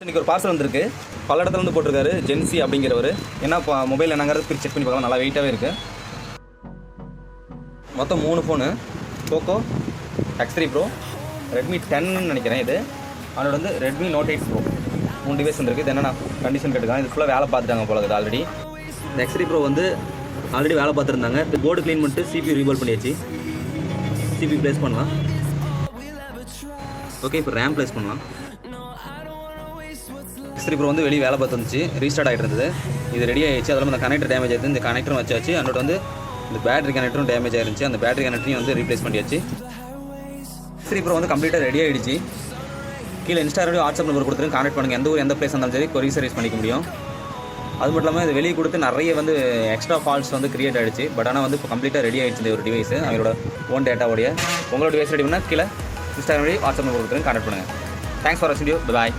இன்றைக்கி ஒரு பார்சல் வந்திருக்கு. பல இடத்துல வந்து போட்டிருக்காரு ஜென்சி அப்படிங்கிறவர். ஏன்னா இப்போ மொபைல் என்னங்கிறது பிரித்து செக் பண்ணி பார்க்கலாம். நல்லா வெயிட்டாகவே இருக்குது. மொத்தம் 3 phone. Poco X3 Pro, Redmi 10ன்னு நினைக்கிறேன். இது அதோட வந்து ரெட்மி Note 8 Pro 3 டிவைஸ் வந்துருக்கு. இது என்னென்ன கண்டிஷன் கேட்டுருக்காங்க. இது ஃபுல்லாக வேலை பார்த்துட்டாங்க போல இருக்குது ஆல்ரெடி. இந்த X3 Pro வந்து ஆல்ரெடி வேலை பார்த்துருந்தாங்க. இது போர்டு க்ளீன் பண்ணிட்டு CPU ரீபால் பண்ணியாச்சு. CPU ப்ளேஸ் பண்ணலாம். ஓகே, இப்போ ரேம் ப்ளேஸ் பண்ணலாம். X3 Pro வந்து வெளியே வேலை பார்த்து வந்துச்சு, ரீஸ்டார்ட் ஆகிட்டு இருந்தது. இது ரெடி ஆகிடுச்சு. அதில் இந்த கனெக்டர் டேமேஜ் ஆகிடுது. இந்த கனெக்டரும் வச்சாச்சு. அதோட வந்து இந்த பேட்டரி கனெக்டரும் டேமேஜ் ஆயிருந்துச்சு. அந்த பேட்டரி கனெக்டரையும் வந்து ரீப்ளேஸ் பண்ணியாச்சு. X3 Pro வந்து கம்ப்ளீட்டாக ரெடி ஆகிடுச்சு. கீழே இன்ஸ்டாகிராம் வாட்ஸ்அப் நம்பர் கொடுத்துட்டு கான்டெக்ட் பண்ணுங்கள். எந்த ஊர் எந்த பிளேஸ் இருந்தாலும் சரி கொரியர் சர்வீஸ் பண்ணிக்க முடியும். அது மட்டும் இல்லாமல் இது வெளியே கொடுத்து நிறைய வந்து எக்ஸ்ட்ரா ஃபால்ட்ஸ் வந்து கிரியேட் ஆகிடுச்சு. பட் ஆனால் வந்து இப்போ கம்ப்ளீட்டாக ரெடி ஆகிடுச்சு இந்த ஒரு டிவைஸ். அவரோட ஓன் டேட்டாவோடைய உங்களோட டிவைஸ் ரெடி பண்ணால் கீழே இன்ஸ்டாகிராம் வாட்ஸ்அப் நம்பர் கொடுத்துட்டு கான்டெக்ட் பண்ணுங்கள். தேங்க்ஸ் ஃபார் வாட்சிங் வீடியோ. பாய்.